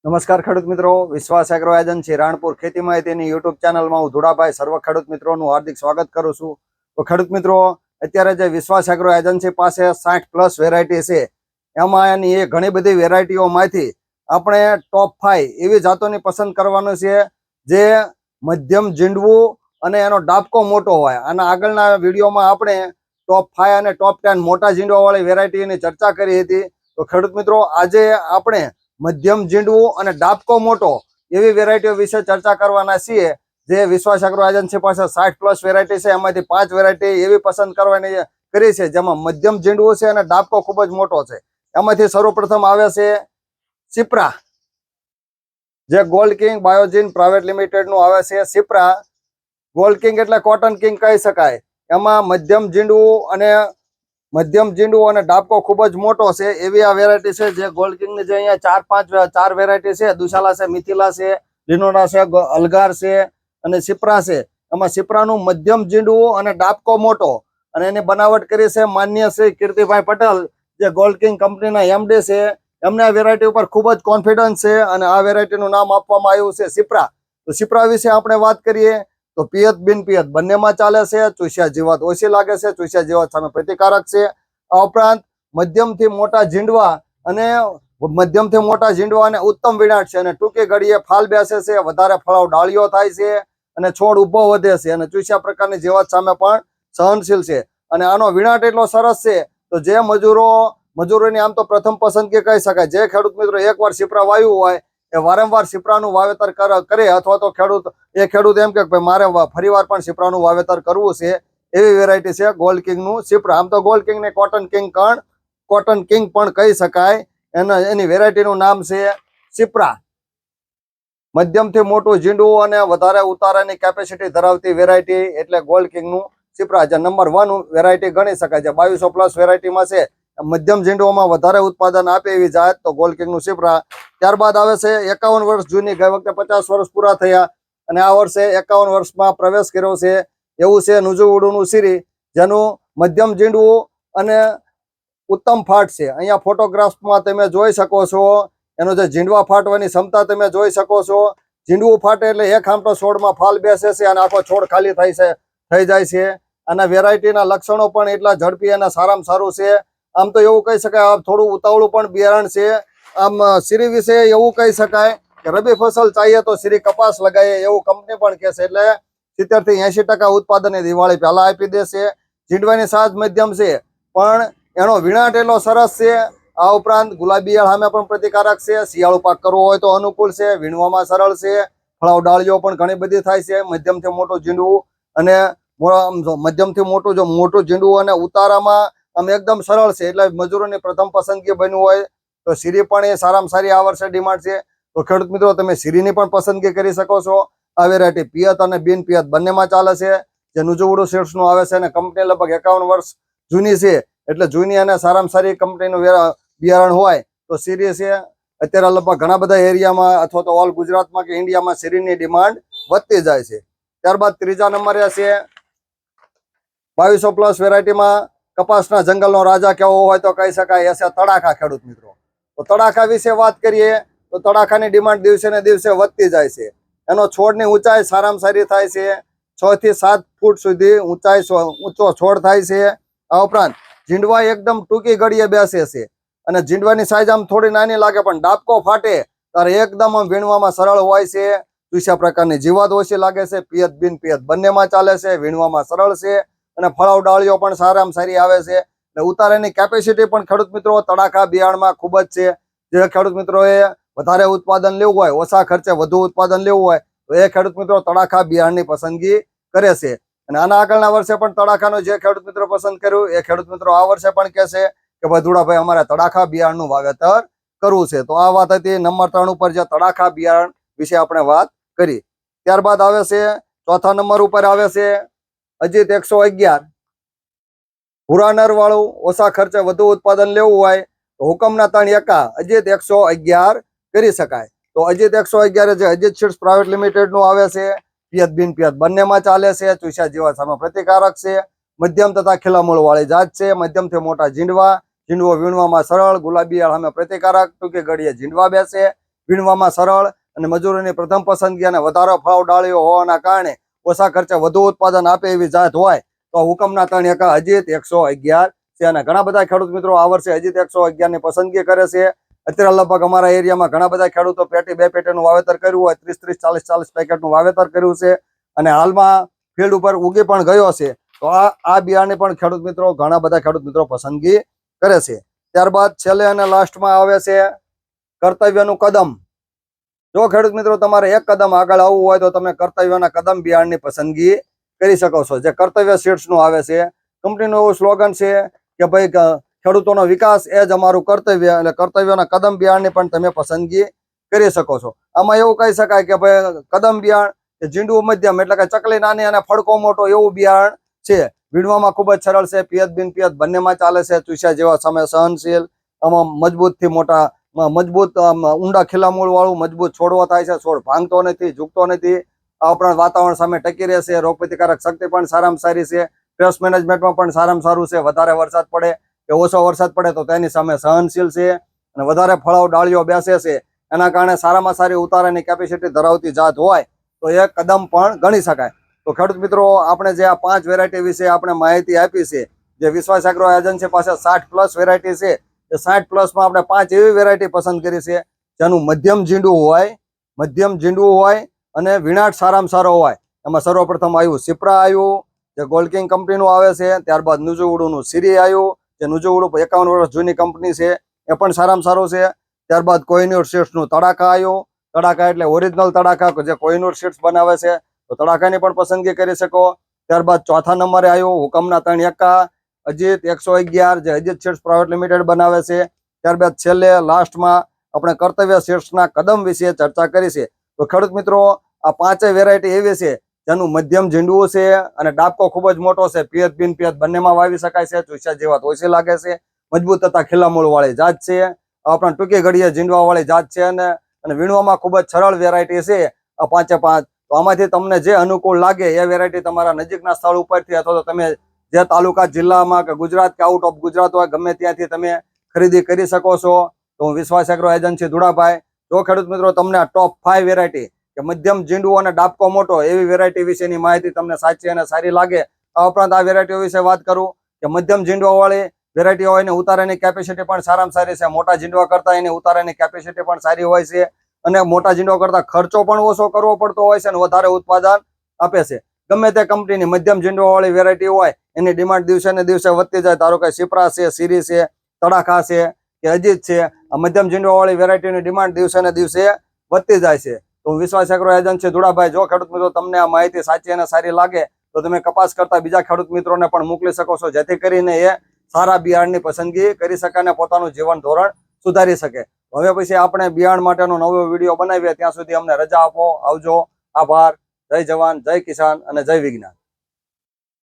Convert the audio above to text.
નમસ્કાર ખેડૂત મિત્રો, વિશ્વાસ એગ્રો એજન્સી રાણપુર ખેતી માહિતીની યુટ્યુબ ચેનલમાં હું ધુડાભાઈ સર્વ ખેડૂત મિત્રોનું હાર્દિક સ્વાગત કરું છું. તો ખેડૂત મિત્રો, અત્યારે જે વિશ્વાસ એગ્રો એજન્સી પાસે 60+ વેરાયટી છે, એમાં એની એ ઘણી બધી વેરાયટીઓમાંથી આપણે ટોપ 5 એવી જાતોની પસંદ કરવાનું છે જે મધ્યમ ઝીંડવું અને એનો ડાબકો મોટો હોય. અને આગળના વિડીયોમાં આપણે ટોપ 5 અને ટોપ 10 મોટા ઝીંડવાવાળી વેરાયટીની ચર્ચા કરી હતી. તો ખેડૂત મિત્રો, આજે આપણે મધ્યમ ઝીંડવું અને ડાબકો મોટો એવી વેરાયટીઓ વિશે ચર્ચા કરવાના છીએ. જે વિશ્વાસ એગ્રો એજન્સી પાસે 60+ વેરાયટી છે, એમાંથી 5 વેરાયટી એવી પસંદ કરવાની કરી છે જેમાં મધ્યમ ઝીંડવું છે અને ડાબકો ખૂબ જ મોટો છે. એમાંથી સૌપ્રથમ આવે છે સિપ્રા, જે ગોલ્ડ કિંગ બાયોજીન પ્રાઇવેટ લિમિટેડ નું આવે છે. સિપ્રા ગોલ્ડ કિંગ એટલે કોટન કિંગ કહી શકાય. એમાં મધ્યમ ઝીંડવું અને ડાબકો ખૂબ જ મોટો છે એવી આ વેરાયટી છે. જે ગોલ્ડ કિંગ ની જે અહીંયા 4 વેરાયટી છે, દુશાલા છે, મિથિલા છે, લિનોરા છે, અલગાર છે અને સિપ્રા છે. એમાં સિપ્રાનું મધ્યમ ઝીંડવું અને ડાબકો મોટો, અને એની બનાવટ કરી છે માન્ય શ્રી કીર્તિભાઈ પટેલ, જે ગોલ્ડ કિંગ કંપનીના એમડી છે. એમને આ વેરાયટી ઉપર ખૂબ જ કોન્ફિડન્સ છે અને આ વેરાયટીનું નામ આપવામાં આવ્યું છે સિપ્રા. તો સિપ્રા વિશે આપણે વાત કરીએ તો પિયત બિન પિયત બંનેમાં ચાલે છે. ચૂસ્યા જીવાત ઓછી લાગે છે, ચૂસ્યા જીવાત સામે પ્રતિકારક છે. આ ઉપરાંત મધ્યમથી મોટા ઝીંડવા અને ઉત્તમ વિનાટ છે, અને ટૂંકી ઘડીએ ફાલ બેસે છે, વધારે ફળાવ ડાળીઓ થાય છે અને છોડ ઉભો વધે છે, અને ચૂસ્યા પ્રકારની જીવાત સામે પણ સહનશીલ છે. અને આનો વિનાટ એટલો સરસ છે તો જે મજૂરોની આમ તો પ્રથમ પસંદગી કહી શકાય. જે ખેડૂત મિત્રો એકવાર સિપ્રા વાવ્યું હોય એ વારંવાર સિપ્રાનું વાવેતર કરે, અથવા તો ખેડૂત એમ કે મારે ફરીવાર પણ સિપ્રાનું વાવેતર કરવું છે, એવી વેરાયટી છે ગોલ્ડ કિંગ નું સિપ્રા. આમ તો ગોલ્ડ કિંગ ને કોટન કિંગ પણ કહી શકાય. એની વેરાયટીનું નામ છે સિપ્રા. મધ્યમથી મોટું ઝીંડવું અને વધારે ઉતારાની કેપેસિટી ધરાવતી વેરાયટી એટલે ગોલ્ડ કિંગ નું સિપ્રા, જે નંબર 1 વેરાયટી ગણી શકાય. જે 2200+ વેરાયટીમાં છે, મધ્યમ ઝીંડવામાં વધારે ઉત્પાદન આપે એવી જાત તો ગોલ્ડ કિંગ નું સિપ્રા. ત્યારબાદ આવે છે 51 વર્ષ જૂની, ગઈ વખતે 50 વર્ષ પૂરા થયા અને આ વર્ષે 51 વર્ષમાં પ્રવેશ કર્યો છે એવું છે નુજુવડુનું સિરી, જેનું મધ્યમ ઝીંડવું અને ઉત્તમ ફાટ છે. અહીંયા ફોટોગ્રાફમાં તમે જોઈ શકો છો એનો જે ઝીંડવા ફાટવાની ક્ષમતા તમે જોઈ શકો છો. ઝીંડવું ફાટે એટલે એક આમટો છોડમાં ફાલ બેસે છે અને આખો છોડ ખાલી થઈ જાય છે. અને વેરાયટીના લક્ષણો પણ એટલા ઝડપી અને સારામાં સારું છે. આમ તો એવું કહી શકાય થોડું ઉતાવળું પણ બિયારણ છે. આમ સિરી વિશે એવું કહી શકાય કે રબી ફસલ ચાહીએ તો સિરી કપાસ લગાવીએ એવું કંપની પણ કહેશે. એટલે 70 થી 80% ઉત્પાદન દિવાળી પહેલા આપી દેશે. ઝીંડવાની સાજ મધ્યમ છે, પણ એનો વિણાટ એટલો સરસ છે. આ ઉપરાંત ગુલાબી ઈયળ સામે પણ પ્રતિકારક છે. શિયાળુ પાક કરવો હોય તો અનુકૂળ છે. વીણવામાં સરળ છે. ફળાવ ડાળીઓ પણ ઘણી બધી થાય છે. મધ્યમથી મોટું ઝીંડવું અને મોટું ઝીંડવું અને ઉતારામાં આમ એકદમ સરળ છે. એટલે મજૂરોની પ્રથમ પસંદગી બન્યું હોય તો સિરી પણ એ સારામાં સારી આ વર્ષે ડિમાન્ડ છે. તો ખેડૂત મિત્રો, તમે સિરીની પણ પસંદગી કરી શકો છો. આ વેરાયટી પિયત અને બિન પિયત બંનેમાં ચાલે છે. જે નુજુવડુ સીડ્સ નું આવે છે અને કંપની લગભગ 51 વર્ષ જૂની છે, એટલે જૂની અને સારામાં સારી કંપનીનું બિયારણ હોય તો સિરી છે. અત્યારે લગભગ ઘણા બધા એરિયામાં અથવા તો ઓલ ગુજરાતમાં કે ઇન્ડિયામાં સિરીની ડિમાન્ડ વધતી જાય છે. ત્યારબાદ ત્રીજા નંબરે છે 2200+ વેરાયટીમાં કપાસના જંગલનો રાજા કેવો હોય તો કહી શકાય છે તડાખા. ખેડૂત મિત્રો, તો તડાખા વિશે વાત કરીએ તો તડાખાની ડિમાન્ડ દિવસે ને દિવસે વધતી જાય છે. એનો છોડની ઊંચાઈ સારામાં સારી થાય છે. 6 થી 7 ફૂટ સુધી ઊંચો છોડ થાય છે. આ ઉપરાંત ઝીંડવા એકદમ ટૂંકી ઘડીએ બેસે છે અને ઝીંડવાની સાઈઝ આમ થોડી નાની લાગે, પણ ડાબકો ફાટે ત્યારે એકદમ વીણવામાં સરળ હોય છે. ચૂસ્યા પ્રકારની જીવાત ઓછી લાગે છે. પિયત બિન પિયત બંનેમાં ચાલે છે. વીણવામાં સરળ છે અને ફળાવ ડાળીઓ પણ સારામાં સારી આવે છે. ઉતારાની કેપેસિટી પણ ખેડૂત મિત્રો તડાખા બિયારણમાં ખૂબ જ છે. જે ખેડૂત મિત્રોએ વધારે ઉત્પાદન લેવું હોય, ઓછા ખર્ચે વધુ ઉત્પાદન લેવું હોય તો એ ખેડૂત મિત્રો તડાખા બિયારણની પસંદગી કરે છે. અને આના આગળના વર્ષે પણ તડાખાનો જે ખેડૂત મિત્રો પસંદ કર્યું એ ખેડૂત મિત્રો આ વર્ષે પણ કહેશે કે ભાઈ ધુડાભાઈ, અમારે તડાખા બિયારણનું વાવેતર કરવું છે. તો આ વાત હતી નંબર 3 ઉપર, જે તડાખા બિયારણ વિશે આપણે વાત કરી. ત્યારબાદ આવે છે ચોથા નંબર ઉપર આવે છે અજીત 111, ભૂરા નર વાળું, ઓછા ખર્ચે વધુ ઉત્પાદન લેવું હોય તો હુકમના 3 એકા અજીત 111 કરી શકાય. તો અજીત 111 જે અજીત સીડ્સ પ્રાઇવેટ લિમિટેડ નું આવે છે. પિયત બિન પિયત બંનેમાં ચાલે છે. ચૂસ્યા જીવાત સામે પ્રતિકારક છે. મધ્યમ તથા ખીલા મૂળ વાળી જાત છે. મધ્યમથી મોટા ઝીંડવો વીણવામાં સરળ, ગુલાબી ઈયળ સામે પ્રતિકારક, ટૂંકી ઘડીએ ઝીંડવા બેસે, વીણવામાં સરળ અને મજૂરોની પ્રથમ પસંદગી અને વધારે ફળાવ ડાળીઓ હોવાના કારણે ઓછા ખર્ચે વધુ ઉત્પાદન આપે એવી જાત હોય તો હુકમના 3 એકા અજીત 111 છે. અને ઘણા બધા ખેડૂત મિત્રો આ વર્ષે અજીત 111 ની પસંદગી કરે છે. અત્યારે લગભગ અમારા એરિયામાં ઘણા બધા ખેડૂતો પેટી 2 પેટીનું વાવેતર કર્યું હોય, 30 40 પેકેટનું વાવેતર કર્યું છે અને હાલમાં ફિલ્ડ ઉપર ઉગી પણ ગયો છે. તો આ બિયારણને પણ ખેડૂત મિત્રો ઘણા બધા ખેડૂત મિત્રો પસંદગી કરે છે. ત્યારબાદ છેલ્લે અને લાસ્ટમાં આવે છે કર્તવ્યનું કદમ. જો ખેડૂત મિત્રો તમારે એક કદમ આગળ આવવું હોય તો તમે કર્તવ્યના કદમ બિયારણની પસંદગી કરી શકો છો. જે કર્તવ્ય સીડ્સનું આવે છે. કંપનીનું એવું સ્લોગન છે કે ભાઈ ખેડૂતોનો વિકાસ એ જ અમારું કર્તવ્ય, એટલે કર્તવ્યના કદમ બિયારણની પણ તમે પસંદગી કરી શકો છો. આમાં એવું કહી શકાય કે ભાઈ કદમ બિયારણ એ ઝીંડું મધ્યમ એટલે કે ચકલી નાની અને ફડકો મોટો એવું બિયારણ છે. વીણવામાં ખૂબ જ સરળ છે, પિયત બિન પિયત બંનેમાં ચાલે છે. ચૂસ્યા જેવા સમય સહનશીલ, આમાં મજબૂતથી મોટા મજબૂત ઊંડા ખીલા મૂળ વાળું મજબૂત છોડવો થાય છે. છોડ ભાંગતો નથી, ઝૂકતો નથી. આ ઉપરાંત વાતાવરણ સામે ટકી રહેશે. રોગ પ્રતિકારક શક્તિ પણ સારામાં સારી છે. પેસ્ટ મેનેજમેન્ટમાં પણ સારામાં સારું છે. વધારે વરસાદ પડે કે ઓછો વરસાદ પડે તો તેની સામે સહનશીલ છે અને વધારે ફળાવ ડાળીઓ બેસે છે. એના કારણે સારામાં સારી ઉતારાની કેપેસિટી ધરાવતી જાત હોય તો એ કદમ પણ ગણી શકાય. તો ખેડૂત મિત્રો આપણે જે આ 5 વેરાયટી વિશે આપણે માહિતી આપી છે, જે વિશ્વાસ એગ્રો એજન્સી પાસે 60+ વેરાયટી છે, એ 60+માં આપણે 5 એવી વેરાયટી પસંદ કરી છે જેનું મધ્યમ ઝીંડું હોય અને વિણાટ સારામાં સારો હોય. એમાં સર્વપ્રથમ આવ્યું સિપ્રા આવ્યું, જે ગોલ્ડ કિંગ કંપનીનું આવે છે. ત્યારબાદ નુજુવડુનું સિરી આવ્યું, જે નુજુવડુ 51 વર્ષ જૂની કંપની છે, એ પણ સારામાં સારું છે. ત્યારબાદ કોહિનૂર સીડ્સનું તડાકા આવ્યું. તડાકા એટલે ઓરિજિનલ તડાકા, જે કોહિનૂર સીડ્સ બનાવે છે, તો તડાકાની પણ પસંદગી કરી શકો. ત્યારબાદ ચોથા નંબરે આવ્યું હુકમના 3 એકા અજીત 111, જે અજીત સીડ્સ પ્રાઇવેટ લિમિટેડ બનાવે છે. ત્યારબાદ છેલ્લે લાસ્ટમાં આપણે કર્તવ્ય સીડ્સના કદમ વિશે ચર્ચા કરી છે. તો ખેડૂત મિત્રો આ 5 વેરાયટી એવી છે જેનું મધ્યમ ઝીંડવું છે અને ડાબકો ખૂબ જ મોટો છે. પિયત બિન પિયત બંનેમાં વાવી શકાય છે. ચૂસ્યા જેવા ઓછી લાગે છે. મજબૂત તથા ખીલા મૂળ વાળી જાત છે. આપણા ટૂંકી ઘડીએ ઝીંડવા વાળી જાત છે અને વીણવામાં ખૂબ જ સરળ વેરાયટી છે આ 5 તો આમાંથી તમને જે અનુકૂળ લાગે એ વેરાયટી તમારા નજીકના સ્થળ ઉપરથી અથવા તો તમે જે તાલુકા જિલ્લામાં કે ગુજરાત કે આઉટ ઓફ ગુજરાત હોય ગમે ત્યાંથી તમે ખરીદી કરી શકો છો. તો હું વિશ્વાસ એગ્રો એજન્સી ધુડાભાઈ. જો ખેડૂત મિત્રો તમને આ ટોપ 5 વેરાયટી કે મધ્યમ ઝીંડું અને ડાબકો મોટો એવી વેરાયટી વિશેની માહિતી તમને સાચી અને સારી લાગે, આ ઉપરાંત આ વેરાયટીઓ વિશે વાત કરું કે મધ્યમ ઝીંડવા વાળી વેરાયટી હોય ને ઉતારાની કેપેસિટી પણ સારામાં સારી છે. મોટા ઝીંડવા કરતા એની ઉતારાની કેપેસિટી પણ સારી હોય છે અને મોટા ઝીંડવા કરતા ખર્ચો પણ ઓછો કરવો પડતો હોય છે અને વધારે ઉત્પાદન આપે છે. ગમે તે કંપનીની મધ્યમ ઝીંડવા વાળી વેરાયટી હોય એની ડિમાન્ડ દિવસે ને દિવસે વધતી જાય. ધારો કે સિપ્રા છે, સિરી છે, તડાખા છે કે અજીત છે, આ મધ્યમ ઝીંડવા વાળી વેરાયટીની ડિમાન્ડ દિવસે ને દિવસે વધતી જાય છે. તો વિશ્વાસ એગ્રો એજન્સી ધુડાભાઈ, જો ખેડૂત મિત્રો તમને આ માહિતી સાચી અને સારી લાગે તો તમે કપાસ કરતા બીજા ખેડૂત મિત્રોને પણ મોકલી શકો છો, જેથી કરીને એ સારા બિયારણની પસંદગી કરી શકે અને પોતાનું જીવન ધોરણ સુધારી શકે. હવે પછી આપણે બિયારણ માટેનો નવો વિડીયો બનાવીએ. ત્યાં સુધી અમને રજા આપો. આવજો. આભાર. જય જવાન, જય કિસાન અને જય વિજ્ઞાન.